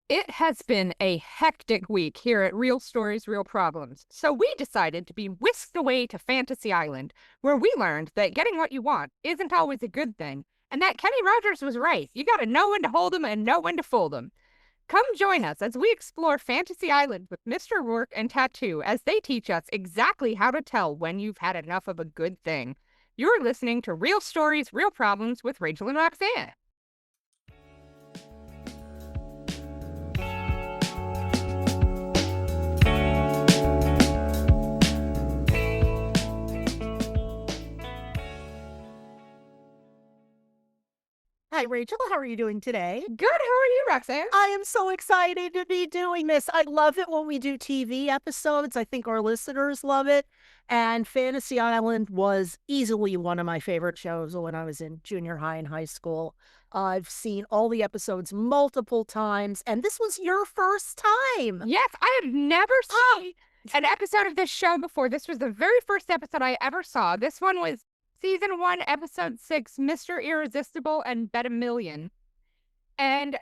It has been a hectic week here at Real Stories, Real Problems. So we decided to be whisked away to Fantasy Island, where we learned that getting what you want isn't always a good thing, and that Kenny Rogers was right. You gotta know when to hold 'em and know when to fold 'em. Come join us as we explore Fantasy Island with Mr. Roarke and Tattoo as they teach us exactly how to tell when you've had enough of a good thing. You're listening to Real Stories, Real Problems with Rachael and Roxanne. Hi, Rachel. How are you doing today? Good, how are you, Roxanne? I am so excited to be doing this. I love it when we do TV episodes. I think our listeners love it. And Fantasy Island was easily one of my favorite shows when I was in junior high and high school. I've seen all the episodes multiple times, and this was your first time. Yes, I have never seen an episode of this show before. This was the very first episode I ever saw. This one was season 1, episode 6, Mr. Irresistible and Bet a Million. And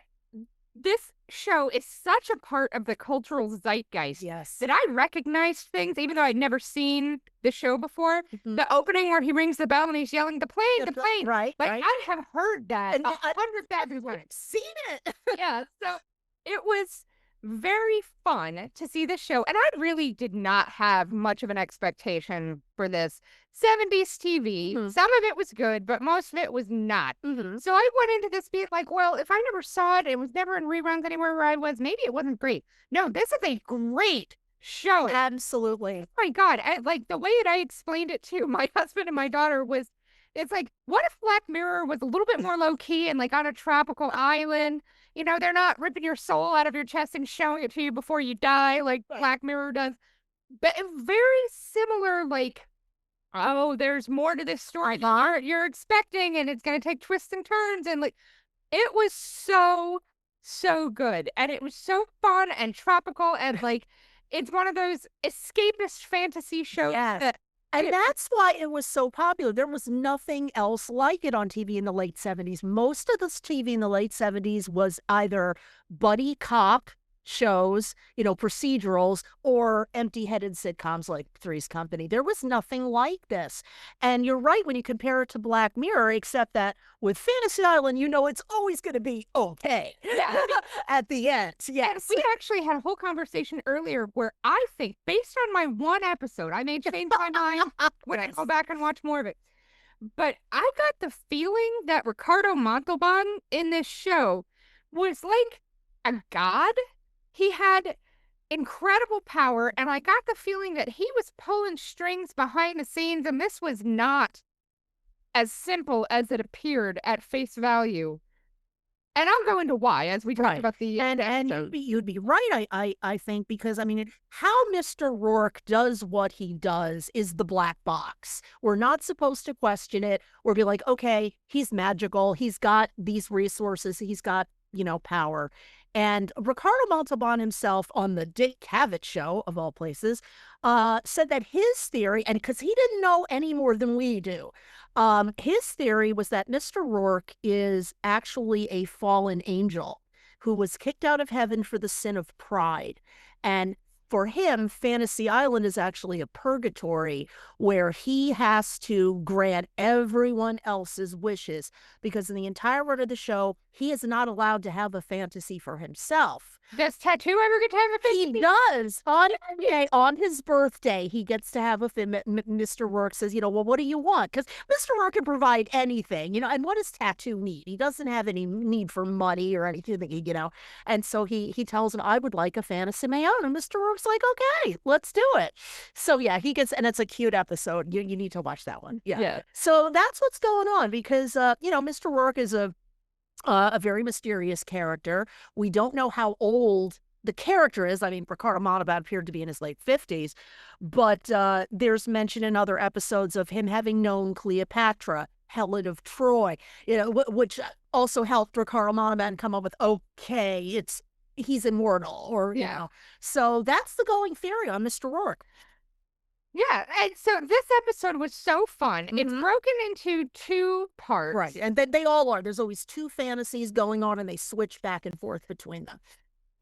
this show is such a part of the cultural zeitgeist Yes. that I recognized things, even though I'd never seen the show before. Mhm. The opening where he rings the bell and he's yelling, the plane, the plane. Right, Like, right. I have heard that And 100,000 times. Seen it. Yeah, so it was very fun to see this show. And I really did not have much of an expectation for this 70s TV. Mhm. Some of it was good, but most of it was not. Mhm. So I went into this being like, well, if I never saw it, it was never in reruns anywhere where I was, maybe it wasn't great. No, this is a great show. Absolutely. Oh my God. Like the way that I explained it to my husband and my daughter was, it's like, what if Black Mirror was a little bit more low key and like on a tropical island? You know, they're not ripping your soul out of your chest and showing it to you before you die like Black Mirror does. But very similar, like, oh, there's more to this story than you're expecting, and it's going to take twists and turns. And like, it was so good. And it was so fun and tropical. And like, it's one of those escapist fantasy shows Yes. that And that's why it was so popular. There was nothing else like it on TV in the late 70s. Most of this TV in the late 70s was either buddy cop shows, procedurals, or empty-headed sitcoms like Three's Company. There was nothing like this. And you're right when you compare it to Black Mirror, except that with Fantasy Island, it's always going to be okay at the end. Yes. we actually had a whole conversation earlier where I think, based on my one episode, I may change my mind when I go back and watch more of it. But I got the feeling that Ricardo Montalban in this show was like a god. He had incredible power, and I got the feeling that he was pulling strings behind the scenes, and this was not as simple as it appeared at face value. And I'll go into why as we talk Right. about the And you'd be right, I think, because how Mr. Roarke does what he does is the black box. We're not supposed to question it or be like, okay, he's magical, he's got these resources, he's got power. And Ricardo Montalban himself on the Dick Cavett show, of all places, said that his theory, and because he didn't know any more than we do, his theory was that Mr. Roarke is actually a fallen angel who was kicked out of heaven for the sin of pride. And for him, Fantasy Island is actually a purgatory where he has to grant everyone else's wishes because in the entire run of the show, he is not allowed to have a fantasy for himself. Does Tattoo ever get to have a fantasy? He does. On his birthday, he gets to have a Mr. Roarke says, well, what do you want? Because Mr. Roarke can provide anything, and what does Tattoo need? He doesn't have any need for money or anything, And so he tells him, I would like a fantasy of my own. And Mr. Roarke's like, okay, let's do it. So yeah, he gets, and it's a cute episode. You need to watch that one. Yeah. So that's what's going on because, Mr. Roarke is a very mysterious character. We don't know how old the character is. Ricardo Montalban appeared to be in his late 50s, but there's mention in other episodes of him having known Cleopatra, Helen of Troy, which also helped Ricardo Montalban come up with, okay, he's immortal, or, So that's the going theory on Mr. Roarke. Yeah, and so this episode was so fun. It's broken into 2 parts. Right, and they all are. There's always 2 fantasies going on, and they switch back and forth between them.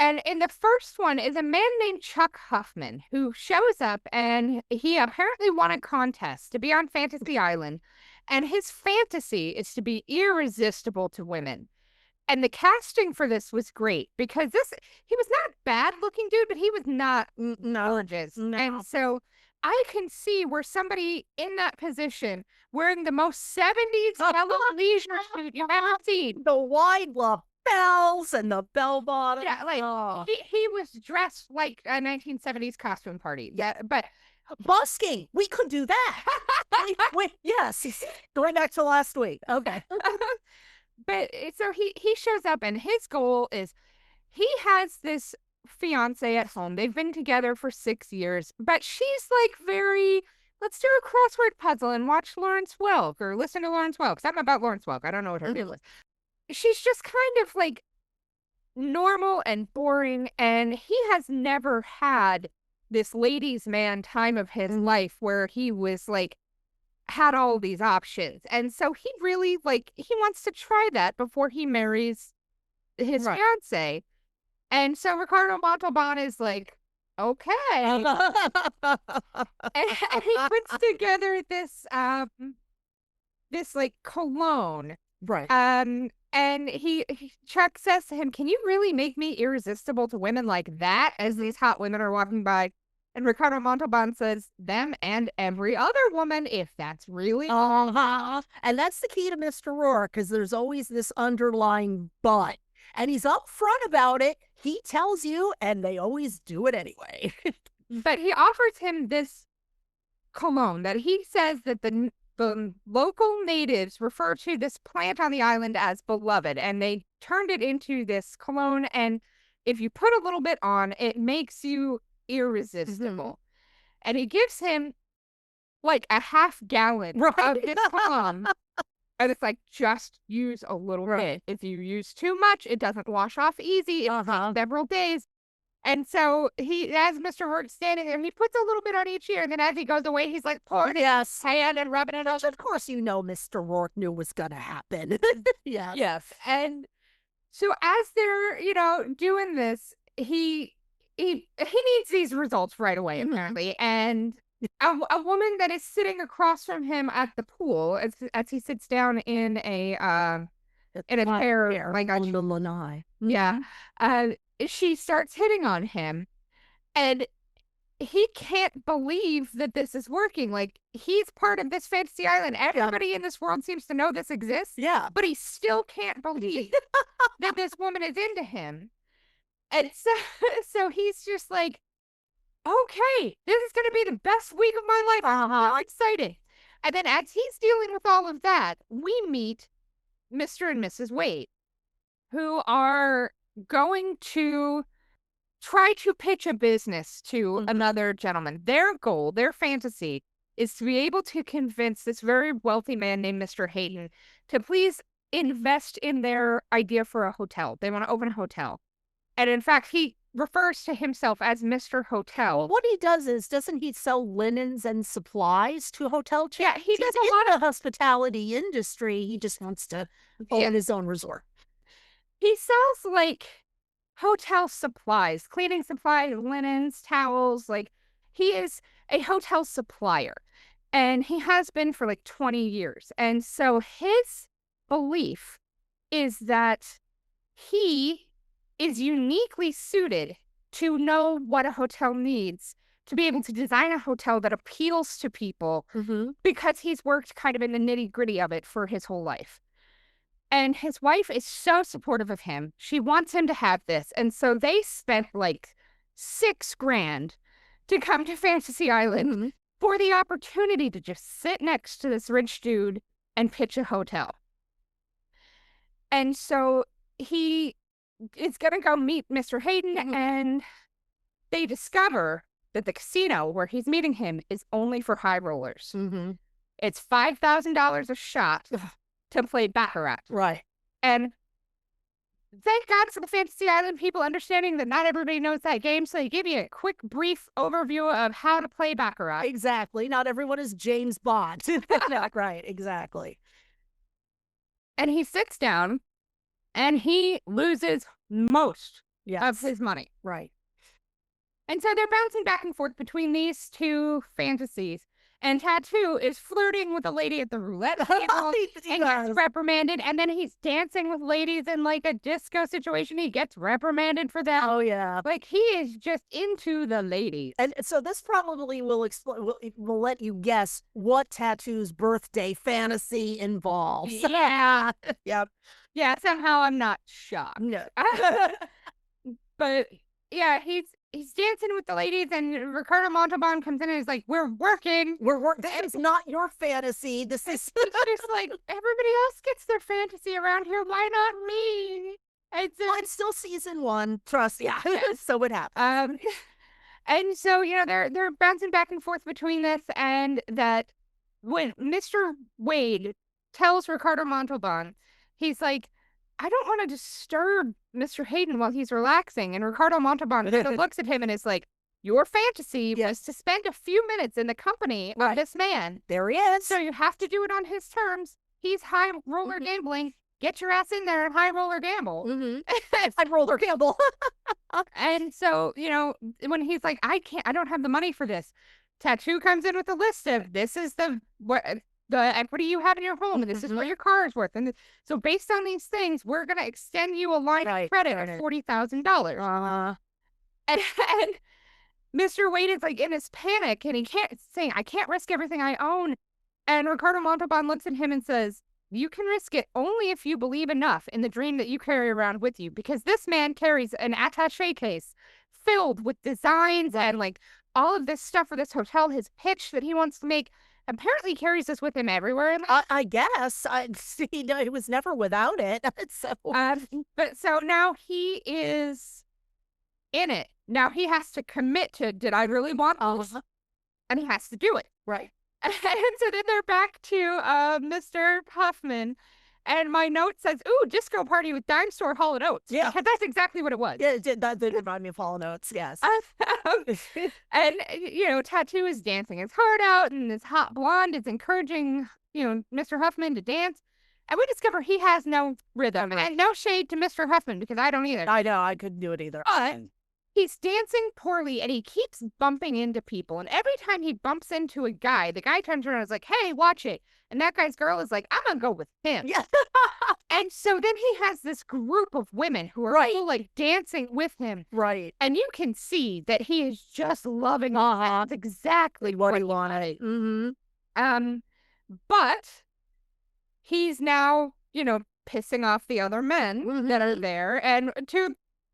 And in the first one is a man named Chuck Huffman who shows up and he apparently won a contest to be on Fantasy Island. And his fantasy is to be irresistible to women. And the casting for this was great because he was not a bad looking dude, but he was not gorgeous. No. And so I can see where somebody in that position wearing the most 70s yellow leisure suit you've ever seen. The wide lapels and the bell bottom. Yeah, like he was dressed like a 1970s costume party. Yeah, but busking. We could do that. wait, yes. Going back to last week. Okay. But so he shows up and his goal is he has this fiance at home. They've been together for 6 years, but she's like very, let's do a crossword puzzle and watch Lawrence Welk or listen to Lawrence Welk. I'm about Lawrence Welk. I don't know what her deal is. She's just kind of like normal and boring, and he has never had this ladies' man time of his life where he was like had all these options. And so he really he wants to try that before he marries his fiance. And so Ricardo Montalban is like, okay. And he puts together this like cologne. Right. And Chuck says to him, can you really make me irresistible to women like that as these hot women are walking by? And Ricardo Montalban says, them and every other woman, if that's really. And that's the key to Mr. Roarke, because there's always this underlying but. And he's upfront about it. He tells you, and they always do it anyway. But he offers him this cologne that he says that the local natives refer to this plant on the island as beloved. And they turned it into this cologne. And if you put a little bit on, it makes you irresistible. And he gives him like a half gallon of this cologne. And it's like, just use a little bit. If you use too much, it doesn't wash off easy. It takes several days. And so as Mr. Roarke's standing there, he puts a little bit on each ear. And then as he goes away, he's like pouring his hand and rubbing it on. Of course, Mr. Roarke knew was going to happen. Yes. And so as they're, doing this, he needs these results right away, apparently. And a woman that is sitting across from him at the pool as he sits down in a chair, like on the lanai. Yeah. She starts hitting on him, and he can't believe that this is working. Like, he's part of this fantasy island. Everybody in this world seems to know this exists. Yeah. But he still can't believe that this woman is into him. And so he's just like, okay, this is going to be the best week of my life. How exciting. And then as he's dealing with all of that, we meet Mr. and Mrs. Wade, who are going to try to pitch a business to another gentleman. Their goal, their fantasy, is to be able to convince this very wealthy man named Mr. Hayden to please invest in their idea for a hotel. They want to open a hotel. And in fact, he refers to himself as Mr. Hotel. What he does is, doesn't he sell linens and supplies to hotel chains? Yeah, he does a lot of hospitality industry. He just wants to own his own resort. He sells like hotel supplies, cleaning supplies, linens, towels. Like, he is a hotel supplier, and he has been for like 20 years. And so his belief is that he is uniquely suited to know what a hotel needs, to be able to design a hotel that appeals to people, because he's worked kind of in the nitty-gritty of it for his whole life. And his wife is so supportive of him. She wants him to have this. And so they spent like $6,000 to come to Fantasy Island for the opportunity to just sit next to this rich dude and pitch a hotel. And so he is going to go meet Mr. Hayden, and they discover that the casino where he's meeting him is only for high rollers. It's $5,000 a shot to play Baccarat. Right. And thank God for the Fantasy Island people understanding that not everybody knows that game, so they give you a quick, brief overview of how to play Baccarat. Exactly. Not everyone is James Bond. Right, exactly. And he sits down, and he loses most of Yes. his money. Right. And so they're bouncing back and forth between these two fantasies. And Tattoo is flirting with a lady at the roulette table and gets reprimanded. And then he's dancing with ladies in like a disco situation. He gets reprimanded for that. Oh, yeah. Like he is just into the ladies. And so this probably will explain, will let you guess what Tattoo's birthday fantasy involves. Yeah. Yep. Yeah. Somehow I'm not shocked. No. But yeah, he's dancing with the ladies, and Ricardo Montalban comes in and is like, "We're working. That is not your fantasy. This is It's just like everybody else gets their fantasy around here. Why not me?" And so, well, it's still season 1. Trust. Yeah. So it happens. and so they're bouncing back and forth between this and that. When Mr. Wade tells Ricardo Montalban, he's like, "I don't want to disturb Mr. Hayden while he's relaxing." And Ricardo Montalban looks at him and is like, "Your fantasy was to spend a few minutes in the company of this man. There he is. So you have to do it on his terms. He's high roller gambling. Get your ass in there and high roller gamble." High roller gamble. And so, when he's like, I don't have the money for this. Tattoo comes in with a list of, this is the equity you have in your home, and this is what your car is worth. And so based on these things, we're going to extend you a line of credit of $40,000. And Mr. Wade is like in his panic, and he can't say, "I can't risk everything I own." And Ricardo Montalban looks at him and says, "You can risk it only if you believe enough in the dream that you carry around with you, because this man carries an attaché case filled with designs and like all of this stuff for this hotel, his pitch that he wants to make. Apparently carries this with him everywhere." I guess. He was never without it. So. But so now he is in it. Now he has to commit to, did I really want this? And he has to do it. Right. And so then they're back to Mr. Huffman. And my note says, "Ooh, disco party with dime store Hall & Oates." Yeah. Because that's exactly what it was. Yeah, that did remind me of Hall & Oates, yes. And, Tattoo is dancing his heart out, and this hot blonde is encouraging, Mr. Huffman to dance. And we discover he has no rhythm. And no shade to Mr. Huffman, because I don't either. I know, I couldn't do it either. But he's dancing poorly, and he keeps bumping into people. And every time he bumps into a guy, the guy turns around and is like, "Hey, watch it." And that guy's girl is like, "I'm going to go with him." Yeah. And so then he has this group of women who are all like dancing with him. Right. And you can see that he is just loving it. That's exactly what he wanted. But he's now, pissing off the other men that are there. And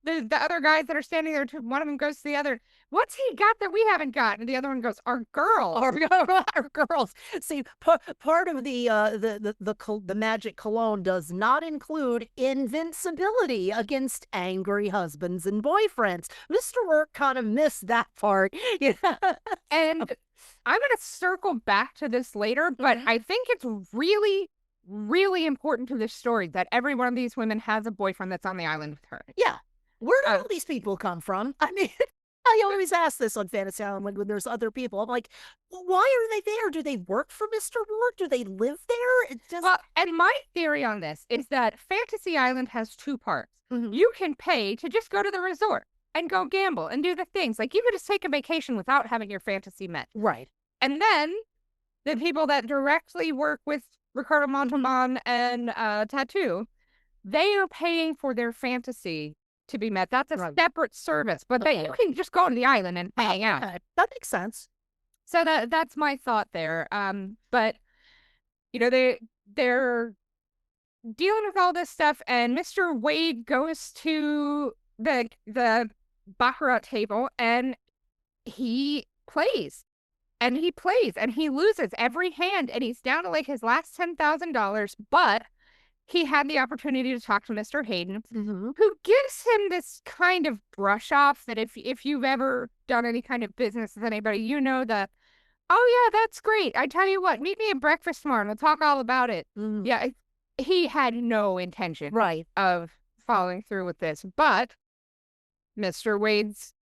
the other guys that are standing there, one of them goes to the other, "What's he got that we haven't got?" And the other one goes, "Our girls." Our girls. See, part of the magic cologne does not include invincibility against angry husbands and boyfriends. Mr. Roarke kind of missed that part. And I'm going to circle back to this later, but I think it's really, really important to this story that every one of these women has a boyfriend that's on the island with her. Yeah. Where do all these people come from? I mean, I always ask this on Fantasy Island when there's other people. I'm like, why are they there? Do they work for Mr. Roarke? Do they live there? It just... Well, and my theory on this is that Fantasy Island has 2 parts. You can pay to just go to the resort and go gamble and do the things. Like, you could just take a vacation without having your fantasy met. Right. And then the people that directly work with Ricardo Montalban and Tattoo, they are paying for their fantasy to be met. That's a separate service, but you can just go to the island and hang out. That makes sense. So that's my thought there. But they're dealing with all this stuff, and Mr. Wade goes to the baccarat table, and he plays. And he plays, and he loses every hand, and he's down to like his last $10,000, but he had the opportunity to talk to Mr. Hayden, who gives him this kind of brush off that if you've ever done any kind of business with anybody, that, "Oh yeah, that's great. I tell you what, meet me at breakfast tomorrow and we'll talk all about it." Yeah, he had no intention of following through with this, but Mr. Wade's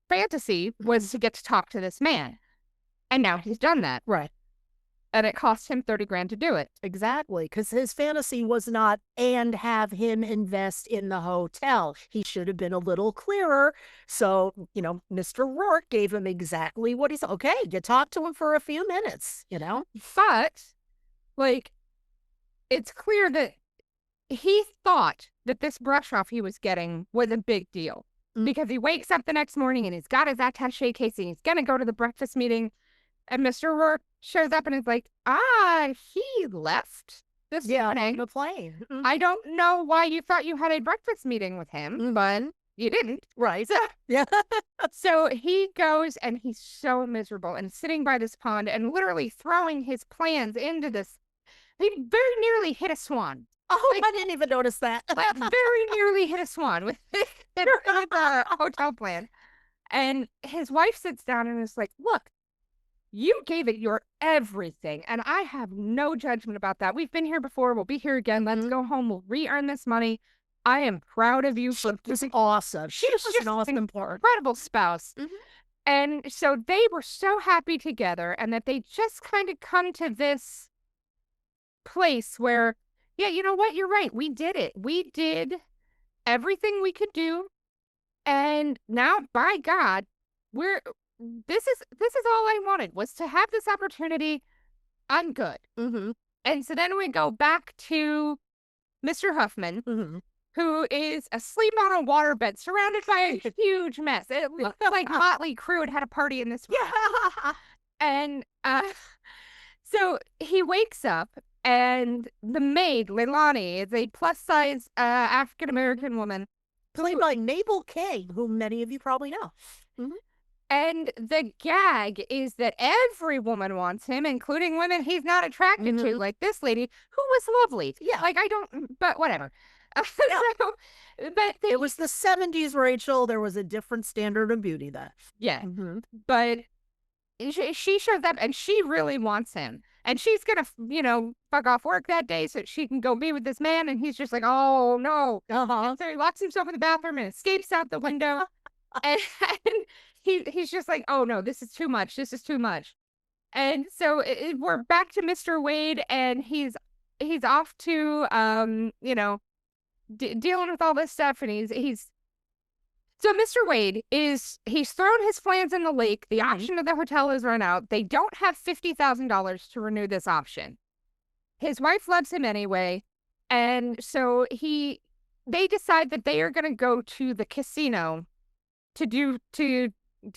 fantasy was to get to talk to this man. And now he's done that. Right. And it cost him 30 grand to do it. Exactly, because his fantasy was not and have him invest in the hotel. He should have been a little clearer. So, Mr. Roarke gave him exactly what he said. Okay, you talk to him for a few minutes. But, like, it's clear that he thought that this brush off he was getting was a big deal. Because he wakes up the next morning and he's got his attaché case and he's going to go to the breakfast meeting. And Mr. Roarke shows up and is like, he left this morning. The plane. I don't know why you thought you had a breakfast meeting with him, but you didn't. Right. Yeah. So he goes and he's so miserable and sitting by this pond and literally throwing his plans into this. He very nearly hit a swan. Oh, I didn't even notice that. Very nearly hit a swan with the hotel plan. And his wife sits down and is like, look, you gave it your everything, and I have no judgment about that. We've been here before. We'll be here again. Let's go home. We'll re-earn this money. I am proud of you. She was awesome. She was just an awesome, incredible spouse. And so they were so happy together, and that they just kind of come to this place where, yeah, you know what? You're right. We did it. We did everything we could do. And now, by God, this is all I wanted, was to have this opportunity. I'm good. And so then we go back to Mr. Huffman, who is asleep on a waterbed surrounded by a huge mess. It looks like Motley Crue had a party in this room. Yeah. And so he wakes up, and the maid, Leilani, is a plus-size African-American woman. Played by Mabel King, who many of you probably know. And the gag is that every woman wants him, including women he's not attracted to, like this lady, who was lovely. Yeah. Like, but whatever. But it was the 70s, Rachel. There was a different standard of beauty then. Yeah. But she shows up and she really wants him. And she's going to, fuck off work that day so she can go be with this man. And he's just like, oh, no. So he locks himself in the bathroom and escapes out the window. And he's just like, oh, no, this is too much. This is too much. And so we're back to Mr. Wade, and he's off to, dealing with all this stuff. And so Mr. Wade he's thrown his plans in the lake. The option of the hotel is run out. They don't have $50,000 to renew this option. His wife loves him anyway. And so they decide that they are going to go to the casino to do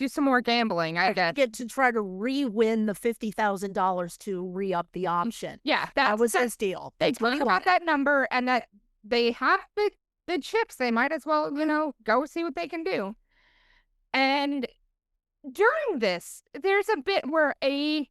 some more gambling, I guess. Get to try to re-win the $50,000 to re-up the option. Yeah. That was his deal. They got that number, and that they have the chips. They might as well, go see what they can do. And during this, there's a bit where a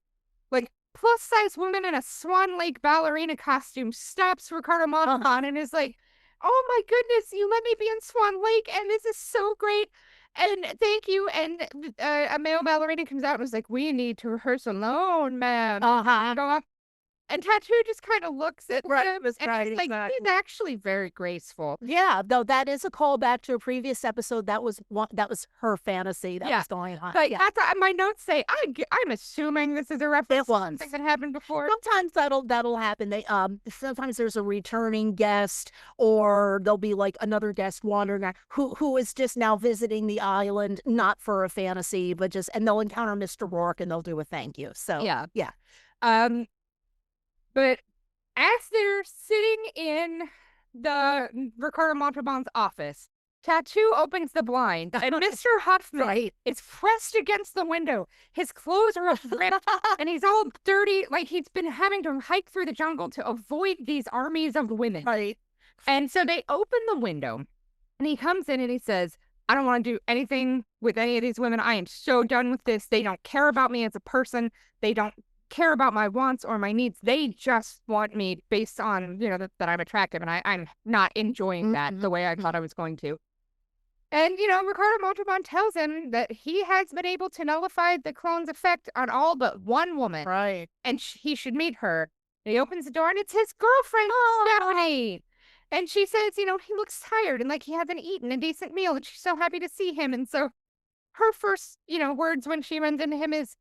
plus-size woman in a Swan Lake ballerina costume stops Ricardo Montalban and is like, oh my goodness, you let me be in Swan Lake, and this is so great, and thank you. And a male ballerina comes out and is like, we need to rehearse alone, ma'am. Go off. And Tattoo just kind of looks at him, and he's he's actually very graceful. Yeah, though that is a callback to a previous episode. That was her fantasy that was going on. But my notes say, I'm assuming this is a reference to something that happened before. Sometimes that'll happen. They sometimes there's a returning guest, or there'll be like another guest wandering who is just now visiting the island, not for a fantasy, but and they'll encounter Mr. Roarke and they'll do a thank you. So yeah. But as they're sitting in the Ricardo Montalban's office, Tattoo opens the blind, and Mr. Huffman is pressed against the window. His clothes are ripped, and he's all dirty, like he's been having to hike through the jungle to avoid these armies of women. And so they open the window, and he comes in and he says, I don't want to do anything with any of these women. I am so done with this. They don't care about me as a person. They don't care about my wants or my needs. They just want me based on, that I'm attractive, and I'm not enjoying that the way I thought I was going to. And, Ricardo Montalban tells him that he has been able to nullify the clone's effect on all but one woman. And he should meet her. And he opens the door, and it's his girlfriend, Stephanie. And she says, he looks tired and like he hasn't eaten a decent meal, and she's so happy to see him. And so her first, words when she runs into him is,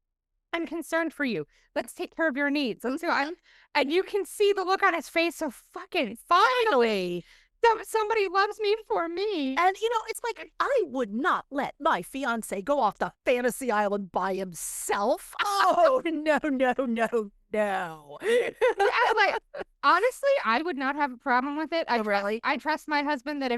I'm concerned for you. Let's take care of your needs. Let's do and you can see the look on his face. So fucking finally, somebody loves me for me. And, it's like, I would not let my fiance go off the fantasy island by himself. Oh, no, no, no, no. Yeah, like honestly, I would not have a problem with it. Oh, really? I trust my husband that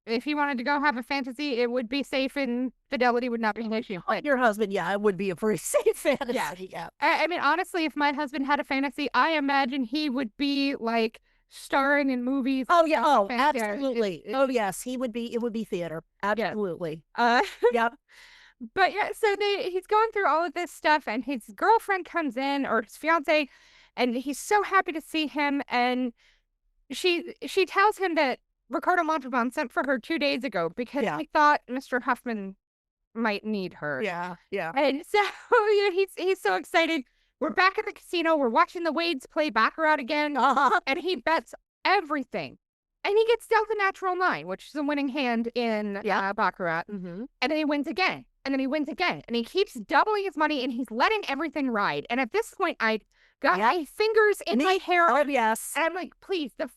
if he wanted to go have a fantasy, it would be safe and fidelity would not be an issue. But Your husband, yeah, it would be a pretty safe fantasy. yeah, Yeah. I mean, honestly, if my husband had a fantasy, I imagine he would be like starring in movies. Oh, yeah. Oh, Fantasy. absolutely. Oh, yes. It would be theater. Absolutely. Uh, Yep. but yeah, so he's going through all of this stuff, and his girlfriend comes in, or his fiance, and he's so happy to see him, and she tells him that Ricardo Montalban sent for her 2 days ago because Yeah. he thought Mr. Huffman might need her. Yeah. Yeah. And so yeah, he's so excited. We're back at the casino. We're watching the Wades play baccarat again, Uh-huh. and he bets everything. And he gets dealt a natural 9, which is a winning hand in baccarat. Mm-hmm. And then he wins again, and then he wins again, and he keeps doubling his money, and he's letting everything ride. And at this point, I got my fingers in my hair, Oh, yes. and I'm like, please, the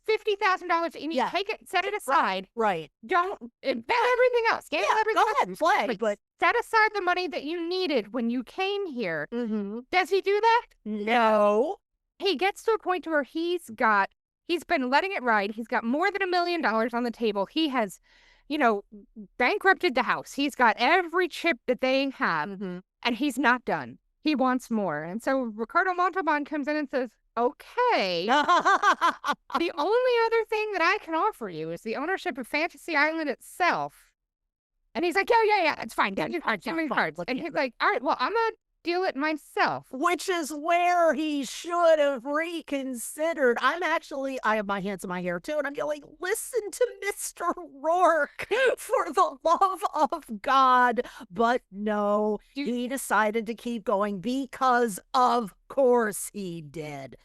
$50,000, and you Yeah. take it, set it aside. Right. Don't bet everything else. Gamble everything Go else. ahead and play. Like, But set aside the money that you needed when you came here. mm-hmm. Does he do that? No. He gets to a point where he's been letting it ride. He's got more than $1 million on the table. He has, bankrupted the house. He's got every chip that they have, Mm-hmm. and he's not done. He wants more. And so Ricardo Montalban comes in and says, okay, the only other thing that I can offer you is the ownership of Fantasy Island itself. And he's like, yeah, it's fine. Give me cards. And he's like, all right, well, I'm going to deal it myself. Which is where he should have reconsidered. I have my hands in my hair too, and I'm like, listen to Mr. Roarke, for the love of God. But no, he decided to keep going because of course he did.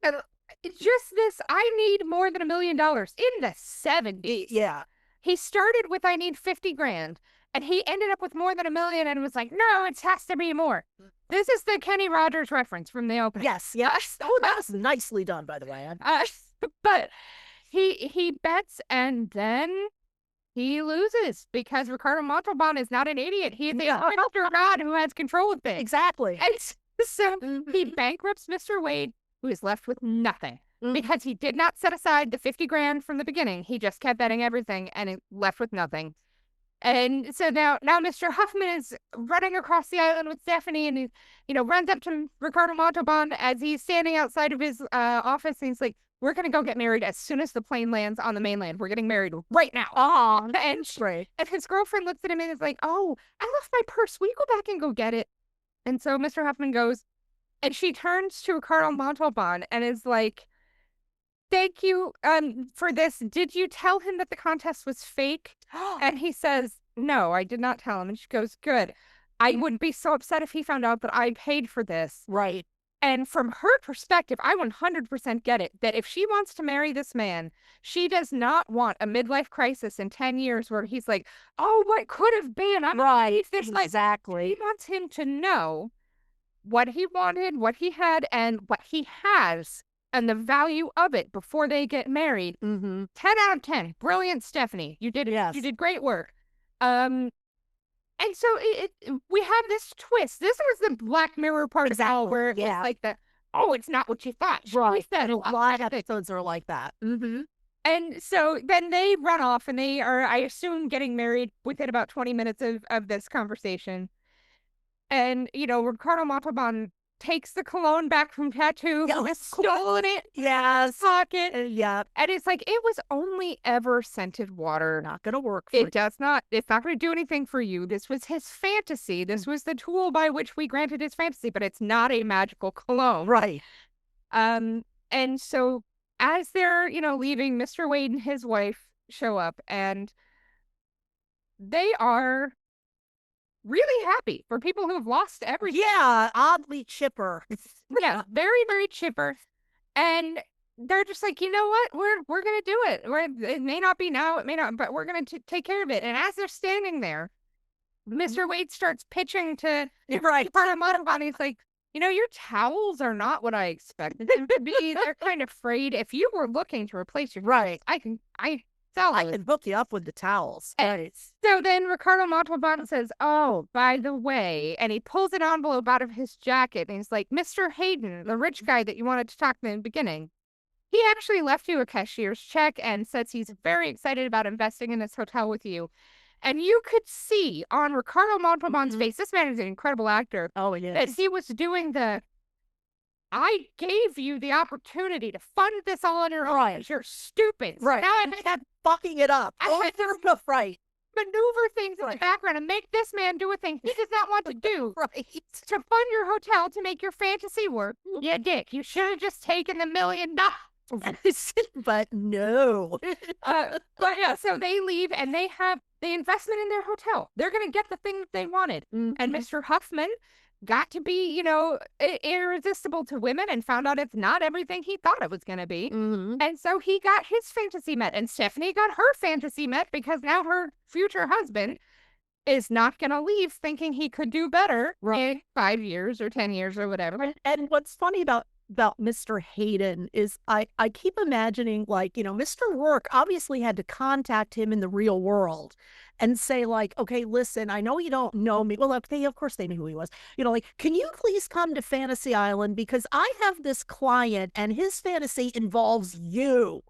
And it's just this, I need more than $1 million in the 70s. Yeah. He started with, I need 50 grand. And he ended up with more than $1 million and was like, no, it has to be more. This is the Kenny Rogers reference from the opening. Yes. Oh, that was nicely done, by the way. But he bets, and then he loses because Ricardo Montalban is not an idiot. He's the Mr. God who has control of things. Exactly. And so he bankrupts Mr. Wade, who is left with nothing. Because he did not set aside the 50 grand from the beginning. He just kept betting everything, and it left with nothing. And so now Mr. Huffman is running across the island with Stephanie, and he, runs up to Ricardo Montalban as he's standing outside of his office, and he's like, we're going to go get married as soon as the plane lands on the mainland. We're getting married right now. Oh, and his girlfriend looks at him and is like, oh, I left my purse. Will you go back and go get it? And so Mr. Huffman goes, and she turns to Ricardo Montalban and is like, thank you for this. Did you tell him that the contest was fake? And he says, no, I did not tell him. And she goes, good. I would be so upset if he found out that I paid for this. Right. And from her perspective, I 100% get it, that if she wants to marry this man, she does not want a midlife crisis in 10 years where he's like, oh, what could have been? I'm right. Exactly. He wants him to know what he wanted, what he had, and what he has, and the value of it before they get married. 10 out of 10. Brilliant, Stephanie. You did it. Yes. You did great work. And so we have this twist. This was the Black Mirror part of it, where it was like it's not what you thought. Right. A lot of episodes are like that. And so then they run off, and they are, I assume, getting married within about 20 minutes of this conversation. And, Ricardo Montalban takes the cologne back from Tattoo, who has stolen it. Yes. Pocket. Yeah. And it's like, it was only ever scented water. Not going to work for it. Does not. It's not going to do anything for you. This was his fantasy. This was the tool by which we granted his fantasy, but it's not a magical cologne. Right. And so as they're, leaving, Mr. Wade and his wife show up, and they are really happy for people who have lost everything. Yeah, oddly chipper. Yeah, very, very chipper. And they're just like, you know what? We're gonna do it. It may not be now, it may not, but we're gonna take care of it. And as they're standing there, Mr. Wade starts pitching to Right. Paramonopon. He's like, your towels are not what I expected them to be. They're kind of frayed. If you were looking to replace your Right. I sell I those. can hook you up with the towels. And so then Ricardo Montalban says, "Oh, by the way," and he pulls an envelope out of his jacket and he's like, "Mr. Hayden, the rich guy that you wanted to talk to in the beginning, he actually left you a cashier's check and says he's very excited about investing in this hotel with you." And you could see on Ricardo Montalban's face, this man is an incredible actor, Oh, yeah. that he was doing I gave you the opportunity to fund this all on your own. Right. You're stupid. So Right. now I have to Fucking it up. I had to Right. maneuver things in the Right. background and make this man do a thing he does not want to do Right. to fund your hotel to make your fantasy work. Yeah, Dick, you should have just taken the $1 million. But no. But yeah, so they leave and they have the investment in their hotel. They're going to get the thing that they wanted. And Mr. Huffman got to be, irresistible to women and found out it's not everything he thought it was going to be. And so he got his fantasy met. And Stephanie got her fantasy met because now her future husband is not going to leave thinking he could do better in 5 years or 10 years or whatever. And what's funny about Mr. Hayden is I keep imagining, like, Mr. Roarke obviously had to contact him in the real world and say, like, okay, listen, I know you don't know me. Well, okay, of course they knew who he was. Like, can you please come to Fantasy Island because I have this client and his fantasy involves you.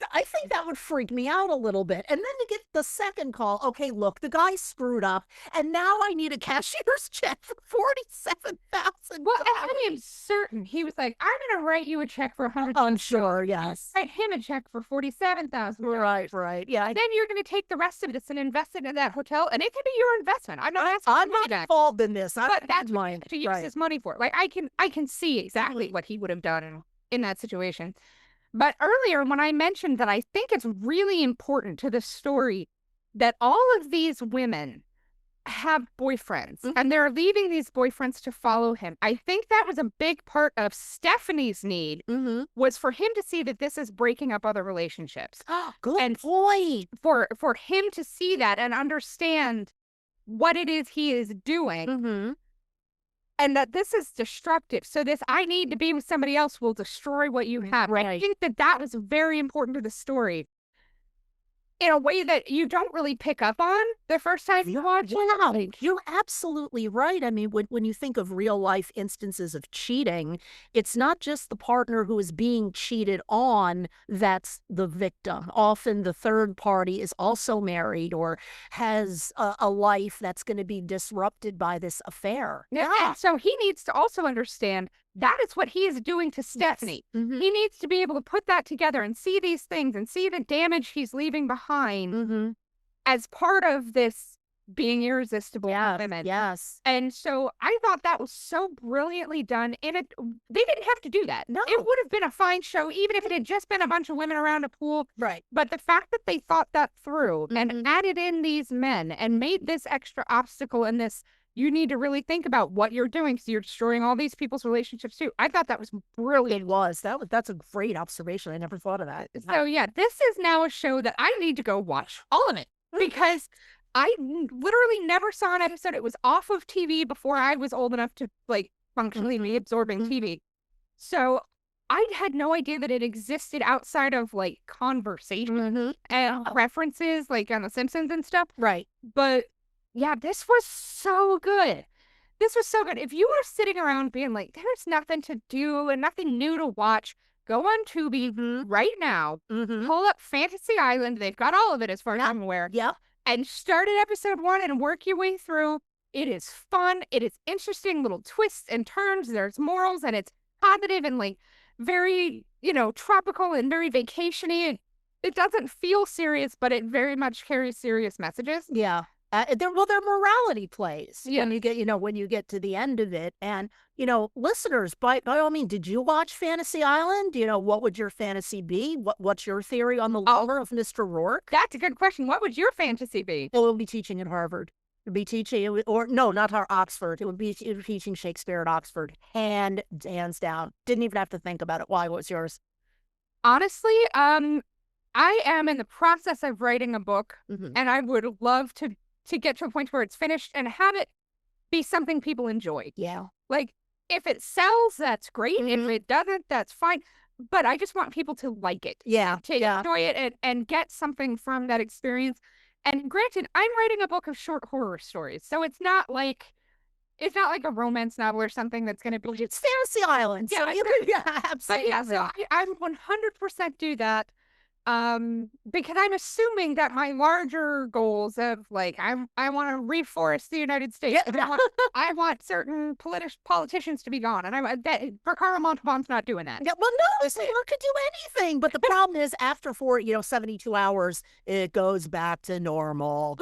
I think that would freak me out a little bit. And then to get the second call, okay, look, the guy screwed up, and now I need a cashier's check for $47,000. Well, and I am certain he was like, "I'm going to write you a check for $100,000. I'm sure, yes. Write him a check for $47,000. Right. Yeah. Then you're going to take the rest of this and invest it in that hotel, and it can be your investment. I'm not asking I'm for not that, involved in this. but that's mine to use his money for. Like I can see exactly what he would have done in that situation. But earlier, when I mentioned that I think it's really important to the story that all of these women have boyfriends and they're leaving these boyfriends to follow him. I think that was a big part of Stephanie's need was for him to see that this is breaking up other relationships. Good point. For him to see that and understand what it is he is doing. And that this is destructive. So this, I need to be with somebody else will destroy what you have. Right. I think that was very important to the story in a way that you don't really pick up on the first time you watch it. You're absolutely right. I mean, when you think of real life instances of cheating, it's not just the partner who is being cheated on that's the victim. Often the third party is also married or has a life that's going to be disrupted by this affair. Yeah. And so he needs to also understand that is what he is doing to Stephanie. He needs to be able to put that together and see these things and see the damage he's leaving behind as part of this being irresistible to women. Yes. And so I thought that was so brilliantly done. And they didn't have to do that. No. It would have been a fine show, even if it had just been a bunch of women around a pool. Right. But the fact that they thought that through and added in these men and made this extra obstacle and this, you need to really think about what you're doing because you're destroying all these people's relationships too. I thought that was brilliant. It was. That's a great observation. I never thought of that. So yeah, this is now a show that I need to go watch all of it because I literally never saw an episode. It was off of TV before I was old enough to like functionally be absorbing TV. So I had no idea that it existed outside of like conversation and references like on The Simpsons and stuff. Right. But yeah, this was so good. This was so good. If you were sitting around being like, there's nothing to do and nothing new to watch, go on Tubi right now, pull up Fantasy Island. They've got all of it as far as I'm aware. Yeah. And start at episode 1 and work your way through. It is fun. It is interesting little twists and turns. There's morals and it's positive and like very, tropical and very vacation-y. It doesn't feel serious, but it very much carries serious messages. Yeah. They're morality plays Yeah. when you get to the end of it. And, listeners, by all means, did you watch Fantasy Island? What would your fantasy be? What's your theory on the lore of Mr. Roarke? That's a good question. What would your fantasy be? Well, it would be teaching at Harvard. It would be teaching, or no, not Oxford. It would be teaching Shakespeare at Oxford. Hands down. Didn't even have to think about it. Why? What's yours? Honestly, I am in the process of writing a book, and I would love to to get to a point where it's finished and have it be something people enjoy. Yeah. Like, if it sells, that's great. If it doesn't, that's fine. But I just want people to like it. Yeah. To enjoy it and get something from that experience. And granted, I'm writing a book of short horror stories. So it's not like a romance novel or something that's going to be It's Fantasy Island. Yeah, So yeah, absolutely. But yeah, so I would 100% do that. Because I'm assuming that my larger goals of like I want to reforest the United States. And I want certain politicians to be gone, and that Ricardo Montalban's not doing that. Yeah, well, no, Mr. Roarke could do anything. But the problem is, after 72 hours, it goes back to normal.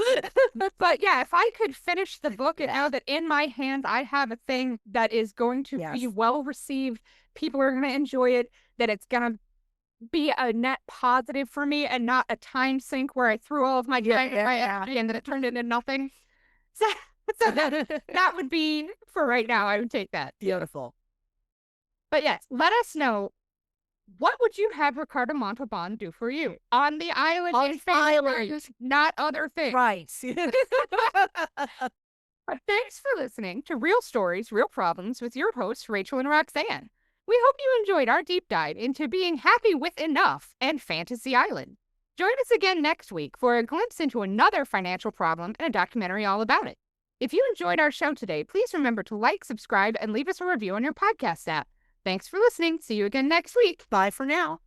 But yeah, if I could finish the book and know that in my hands I have a thing that is going to be well received, people are going to enjoy it, that it's going to be a net positive for me and not a time sink where I threw all of my time and then it turned into nothing. So that would be, for right now, I would take that. Beautiful. But yes, let us know, what would you have Ricardo Montalban do for you on the island? On the island. Not other things. Right. But thanks for listening to Real Stories, Real Problems with your hosts, Rachael and Roxanne. We hope you enjoyed our deep dive into being happy with enough and Fantasy Island. Join us again next week for a glimpse into another financial problem and a documentary all about it. If you enjoyed our show today, please remember to like, subscribe, and leave us a review on your podcast app. Thanks for listening. See you again next week. Bye for now.